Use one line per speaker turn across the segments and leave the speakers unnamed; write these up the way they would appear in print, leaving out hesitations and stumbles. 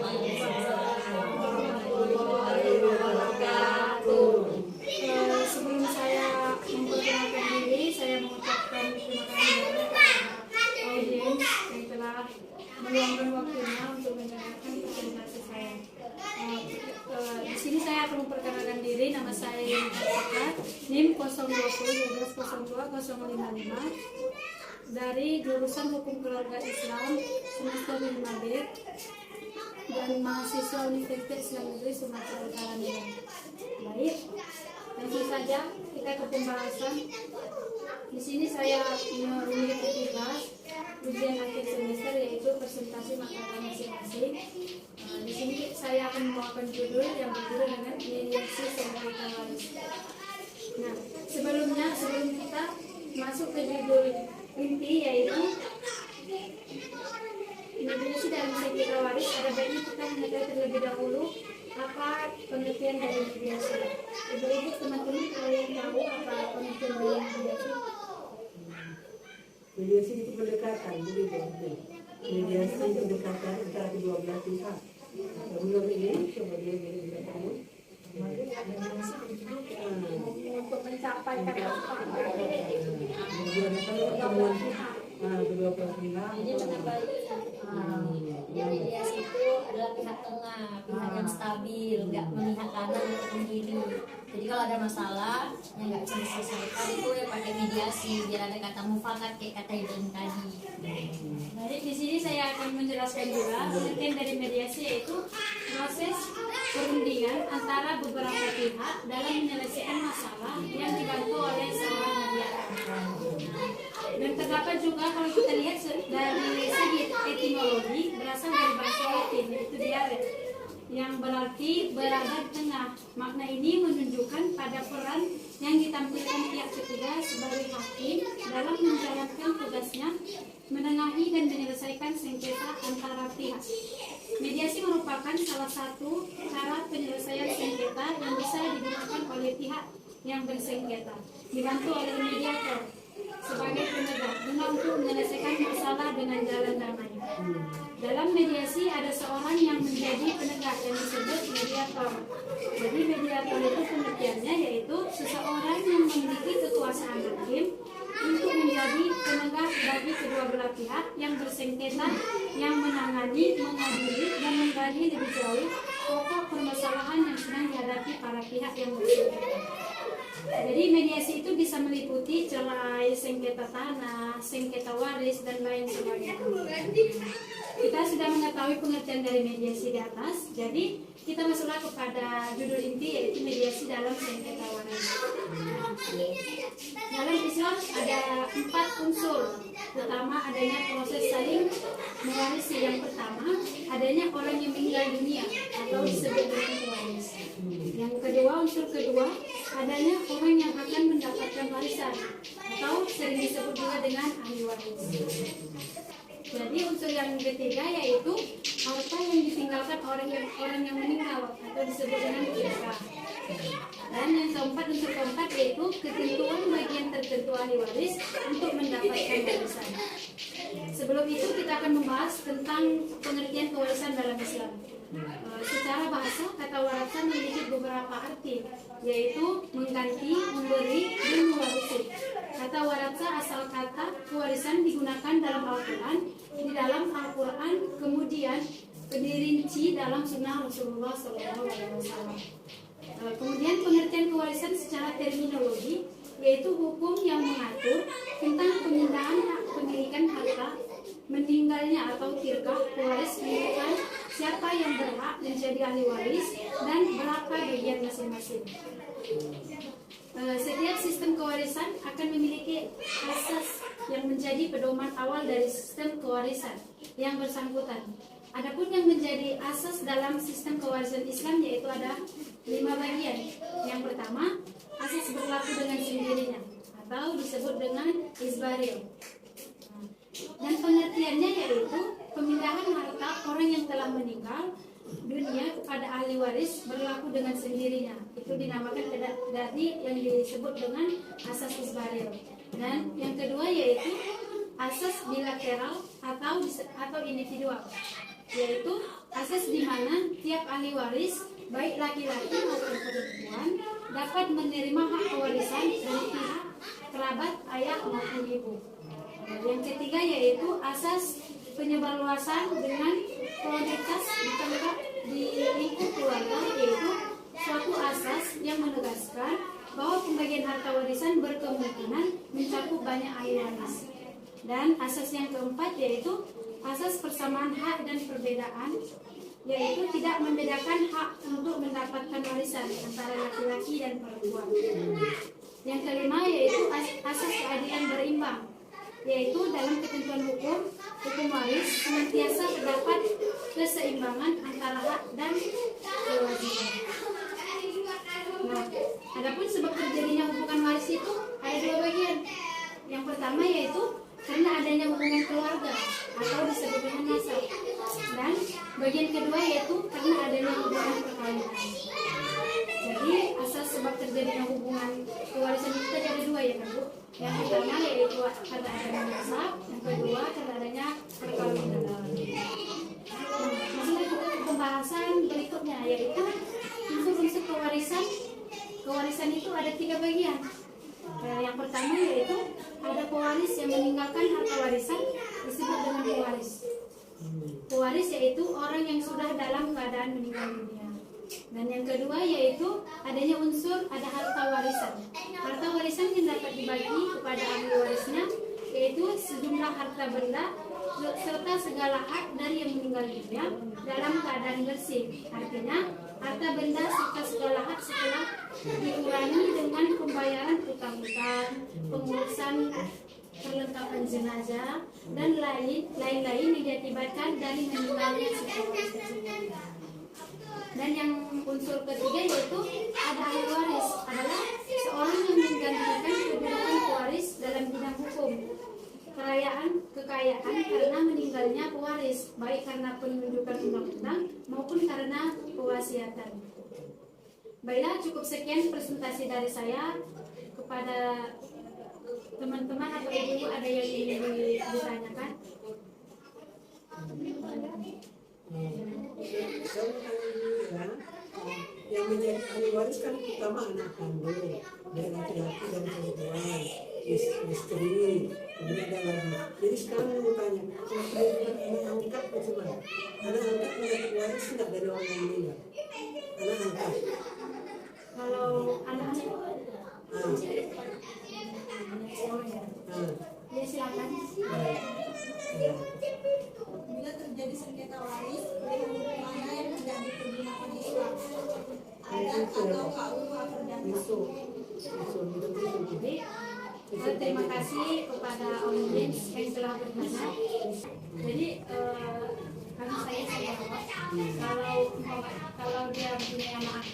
warahmatullahi wabarakatuh. Sebelum saya memperkenalkan diri, saya mengucapkan terima kasih kepada audiens yang telah meluangkan waktunya untuk mendengarkan presentasi saya. Di sini saya akan memperkenalkan diri. Nama saya Yeni Fakat, NIM 02012020055 dari jurusan Hukum Keluarga Islam semester 5B dan mahasiswa Universitas Islam Negeri Sumatera Utara. Baik, langsung saja kita ke pembahasan. Di sini saya memiliki tugas ujian akhir semester, yaitu presentasi makalah masing-masing. Di sini saya akan membawakan judul yang berjudul dengan mediasi sengketa waris. Nah, sebelum kita masuk ke judul inti, yaitu mediasi dalam sengketa waris, ada baiknya kita mengetahui terlebih dahulu apa pengertian dari mediasi. Ibu-ibu, teman-teman, kalian tahu apa pengertian dari mediasi?
Mediasi itu pendekatan, begitu. Mediasi itu pendekatan antara kedua belah pihak. Sebelum ini, coba dia tahu.
Untuk mencapai kata
kedua belah pihak.
Jadi mediasi itu adalah pihak tengah, pihak yang stabil, nggak memihak kanan ataupun kiri. Jadi kalau ada masalah yang nggak bisa diselesaikan itu ya pakai mediasi, biar ada kata mufakat kayak kata Ibu tadi.
Jadi di sini saya akan menjelaskan juga pengertian dari mediasi, yaitu proses perundingan antara beberapa pihak dalam menyelesaikan masalah yang dibantu oleh seorang mediator. Dan terdapat juga, kalau kita lihat dari segi etimologi, berasal dari bahasa Latin, yaitu diaret, yang berarti berada di tengah. Makna ini menunjukkan pada peran yang ditampilkan pihak ketiga sebagai hakim dalam menjalankan tugasnya menengahi dan menyelesaikan sengketa antara pihak. Mediasi merupakan salah satu cara penyelesaian sengketa yang bisa digunakan oleh pihak yang bersengketa, dibantu oleh mediator sebagai penegak guna untuk menyelesaikan masalah dengan jalan damai. Dalam mediasi ada seorang yang menjadi penegak yang disebut mediator. Jadi mediator itu pengertiannya yaitu seseorang yang memiliki kekuasaan hakim untuk menjadi penegak bagi kedua belah pihak yang bersengketa, yang menangani, mengadili, dan menggali lebih jauh pokok permasalahan yang sedang dihadapi para pihak yang bersengketa. Jadi mediasi itu bisa meliputi cerai, sengketa tanah, sengketa waris, dan lain sebagainya. Kita sudah mengetahui pengertian dari mediasi di atas, jadi kita masuklah kepada judul inti, yaitu mediasi dalam sengketa waris. Dalam Islam ada 4 unsur. Pertama, adanya proses saling mewarisi. Yang pertama, adanya orang yang meninggal dunia atau disebut dengan pewaris. Yang kedua, unsur kedua, adanya orang yang akan mendapatkan warisan atau sering disebut juga dengan ahli waris. Jadi unsur yang ketiga yaitu harta yang ditinggalkan orang yang meninggal atau disebut dengan tirkah. Dan yang keempat, unsur keempat yaitu ketentuan bagian tertentu ahli waris untuk mendapatkan warisan. Sebelum itu kita akan membahas tentang pengertian kewarisan dalam Islam. Secara bahasa, kata warisan memiliki beberapa arti, yaitu mengganti, memberi, dan mewarisi. Kata warasa asal kata warisan digunakan dalam Al-Quran, di dalam Al-Quran kemudian dirinci dalam sunnah Rasulullah SAW. Kemudian pengertian kewarisan secara terminologi, yaitu hukum yang mengatur tentang pemindahan hak pemilikan harta, meninggalnya atau tirkah pewaris, menentukan siapa yang berhak menjadi ahli waris dan berapa bagian masing-masing. Setiap sistem kewarisan akan memiliki asas yang menjadi pedoman awal dari sistem kewarisan yang bersangkutan. Adapun yang menjadi asas dalam sistem kewarisan Islam yaitu ada 5 bagian. Yang pertama, asas berlaku dengan sendirinya atau disebut dengan isbaril. Dan pengertiannya yaitu pemindahan harta orang yang telah meninggal dunia kepada ahli waris berlaku dengan sendirinya. Itu dinamakan dari yang disebut dengan asas isbaril. Dan yang kedua yaitu asas bilateral atau individual. yaitu asas di mana tiap ahli waris, baik laki-laki maupun perempuan, dapat menerima hak pewarisan dari pihak kerabat ayah maupun ibu. Yang ketiga yaitu asas penyebarluasan dengan prioritas ditangkap di lingkup keluarga, yaitu suatu asas yang menegaskan bahwa pembagian harta warisan berkemungkinan mencakup banyak ahli waris. Dan asas yang keempat yaitu asas persamaan hak dan perbedaan, yaitu tidak membedakan hak untuk mendapatkan warisan antara laki-laki dan perempuan. Yang kelima yaitu asas keadilan berimbang, yaitu dalam ketentuan hukum waris senantiasa terdapat keseimbangan antara hak dan kewajiban. Nah, adapun sebab terjadinya hubungan waris itu ada dua bagian. Yang pertama yaitu karena adanya hubungan keluarga atau disebut dengan nasab, dan bagian kedua yaitu karena adanya hubungan perkawinan. Jadi asas sebab terjadinya hubungan kewarisan itu tadi ada dua ya kan Bu? Yang pertama yaitu karena adanya nasab, yang kedua karena adanya perkawinan. Masuk ke pembahasan berikutnya yaitu unsur-unsur kewarisan. Kewarisan itu ada 3 bagian. Yang pertama yaitu ada pewaris yang meninggalkan harta warisan disebut dengan pewaris. Pewaris yaitu orang yang sudah dalam keadaan meninggal dunia. Dan yang kedua yaitu adanya unsur ada harta warisan. Harta warisan yang dapat dibagi kepada ahli warisnya yaitu sejumlah harta benda serta segala hak dari yang meninggal dunia dalam keadaan bersih. Artinya harta benda serta segala hak setelah dikurangi dengan pembayaran utang-utang, pengurusan perlengkapan jenazah, dan lain-lain yang diakibatkan dari meninggalnya seseorang tersebut. Dan yang unsur ketiga yaitu ada ahli waris, adalah seorang yang menggantikan kedudukan pewaris dalam bidang hukum, kekayaan karena meninggalnya pewaris, baik karena penunjukan undang-undang maupun karena pewasiatan. Baiklah, cukup sekian presentasi dari saya. Kepada teman-teman atau ibu ada yang ingin ditanyakan?
Yang menjadi ahli waris kan pertama anak kandung, dan laki-laki dan perempuan, istri, kemudian ada lagi. Jadi sekarang mau tanya, kalau perempuan anak angkat bagaimana? Anak angkat mendapat waris tidak dari orang yang meninggal? Anak angkat.
Kalau anaknya, ya silakan.
Bila terjadi sengketa waris dengan mana yang tidak dipergunakan Islam, adat atau KUA perdana.
Jadi terima kasih kepada audiens yang telah bertanya. Jadi karena saya jawab, kalau dia punya anak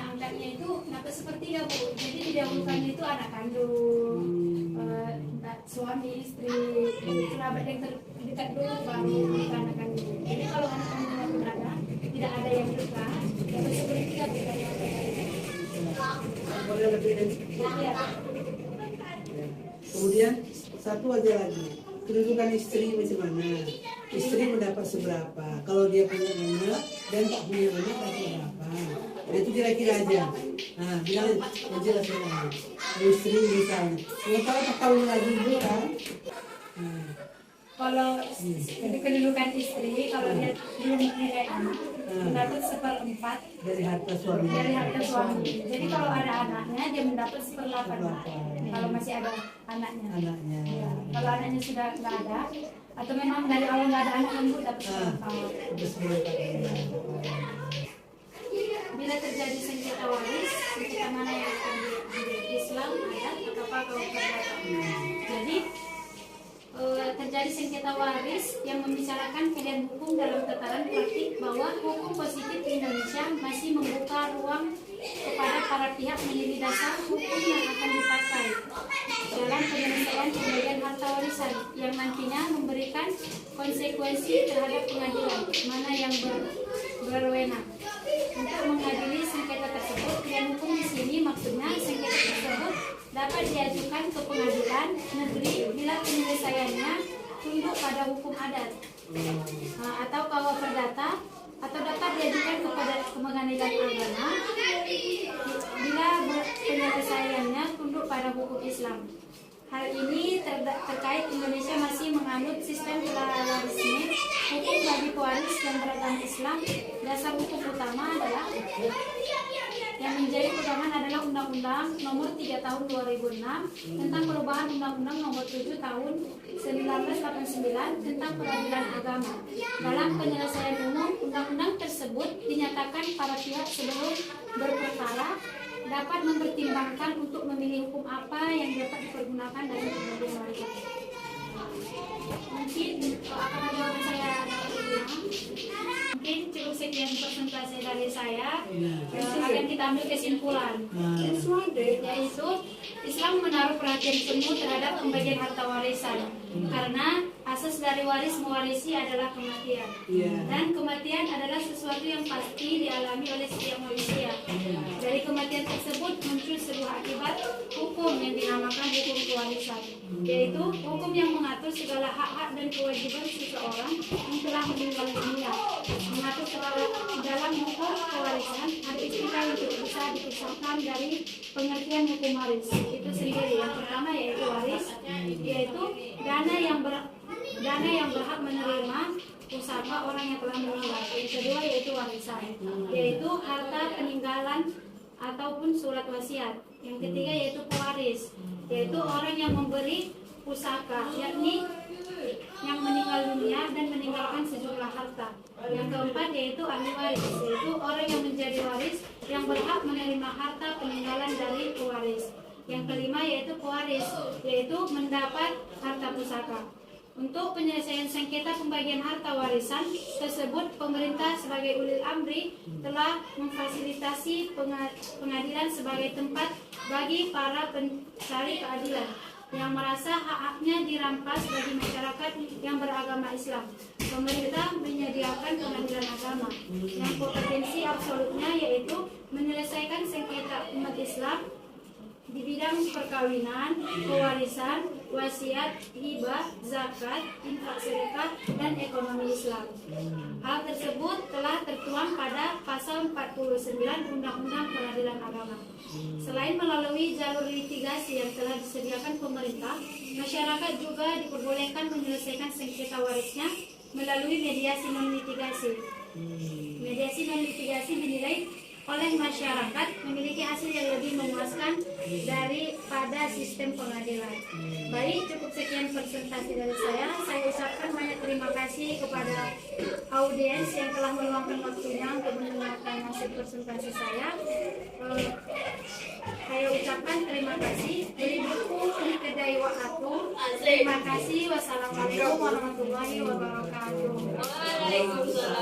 angkatnya itu dapat sepertiga Bu. Jadi didahulukannya itu anak kandung, suami, istri, kerabat yang terdekat dulu baru anak kandung. Jadi kalau anak kandungnya berada, tidak ada yang luka, dapat sepertiga bukan yang
Boleh lebih dari
ya.
Kemudian satu aja lagi, kedudukan istri bagaimana? Istri mendapat seberapa? Kalau dia punya anak dan tak punya anak dapat berapa? Nah, itu kira-kira aja. Nah, bilang jelas semua. Istri misalnya, kalau tak tahu lagi dulu kan?
Kalau kedudukan istri, kalau dia belum mempunyai anak, mendapat 1/4
Dari harta suami.
dari harta suami. Jadi kalau ada anaknya, dia mendapat 1/8. Kalau masih ada anaknya.
Anaknya.
Ya. Kalau anaknya sudah nggak ada, atau memang dari awal nggak ada anak, ibu dapat 1/4.
Terus mereka.
Bila terjadi sengketa waris, sengketa mana yang akan Islam, adat, atau kalau perdata. Jadi terjadi sengketa waris yang membicarakan pilihan hukum dalam tataran praktik bahwa hukum positif di Indonesia masih membuka ruang kepada para pihak menjadi dasar hukum yang akan dipakai dalam penyelesaian pembagian harta warisan yang nantinya memberikan konsekuensi terhadap pengadilan mana yang berwenang untuk mengadili sengketa tersebut. Pilihan hukum di sini maksudnya sengketa tersebut dapat diajukan ke pengadilan negeri bila penyelesaiannya tunduk pada hukum adat. atau KUA Perdata, atau dapat diajukan kepada Pengadilan Agama bila penyelesaiannya tunduk pada hukum Islam. Hal ini terkait Indonesia masih menganut sistem pluralisme hukum bagi pewaris yang beragama Islam. Dasar hukum utama adalah yang menjadi pegangan adalah Undang-Undang Nomor 3 Tahun 2006 tentang perubahan Undang-Undang Nomor 7 Tahun 1989 tentang peradilan agama. Dalam penyelesaian umum, undang-undang tersebut dinyatakan para pihak sebelum berperkara dapat mempertimbangkan untuk memilih hukum apa yang dapat dipergunakan dalam pembagian warisan. Mungkin akan ada jawaban saya. Mungkin cukup sekian presentasi dari saya. Akan kita ambil kesimpulan, yaitu Islam menaruh perhatian penuh terhadap pembagian harta warisan karena asas dari waris mewarisi adalah kematian, dan kematian adalah sesuatu yang pasti dialami oleh setiap manusia. Dari kematian tersebut muncul sebuah akibat hukum yang dinamakan hukum kewarisan, yaitu hukum yang mengatur segala hak-hak dan kewajiban seseorang yang telah meninggal dunia. Mengatur dalam hukum kewarisan ada istilah yang tidak bisa dipisahkan dari pengertian hukum waris itu sendiri. Yang pertama yaitu waris, yaitu dana yang berhak menerima pusaka orang yang telah meninggal. Yang kedua yaitu warisan, yaitu harta peninggalan ataupun surat wasiat. Yang ketiga yaitu pewaris, yaitu orang yang memberi pusaka, yakni yang meninggal dunia dan meninggalkan sejumlah harta. Yang keempat yaitu ahli waris, yaitu orang yang menjadi waris yang berhak menerima harta peninggalan dari pewaris. Yang kelima yaitu pewaris, yaitu mendapat harta pusaka. Untuk penyelesaian sengketa pembagian harta warisan tersebut, pemerintah sebagai ulil amri telah memfasilitasi pengadilan sebagai tempat bagi para pencari keadilan yang merasa hak-haknya dirampas bagi masyarakat yang beragama Islam. Pemerintah menyediakan pengadilan agama yang kompetensi absolutnya yaitu menyelesaikan sengketa umat Islam di bidang perkawinan, pewarisan, wasiat, hibah, zakat, infak sedekah, dan ekonomi Islam. Hal tersebut telah tertuang pada pasal 49 Undang-Undang Peradilan Agama. Selain melalui jalur litigasi yang telah disediakan pemerintah, masyarakat juga diperbolehkan menyelesaikan sengketa warisnya melalui mediasi non-litigasi. Mediasi non-litigasi dinilai oleh masyarakat memiliki hasil yang lebih memuaskan daripada sistem pengadilan. Baik, cukup sekian presentasi dari saya. Saya ucapkan banyak terima kasih kepada audiens yang telah meluangkan waktunya untuk mendengarkan hasil presentasi saya. Saya ucapkan terima kasih. Beli buku di kedai Wakatum. Terima kasih. Wassalamualaikum warahmatullahi wabarakatuh.
Waalaikumsalam.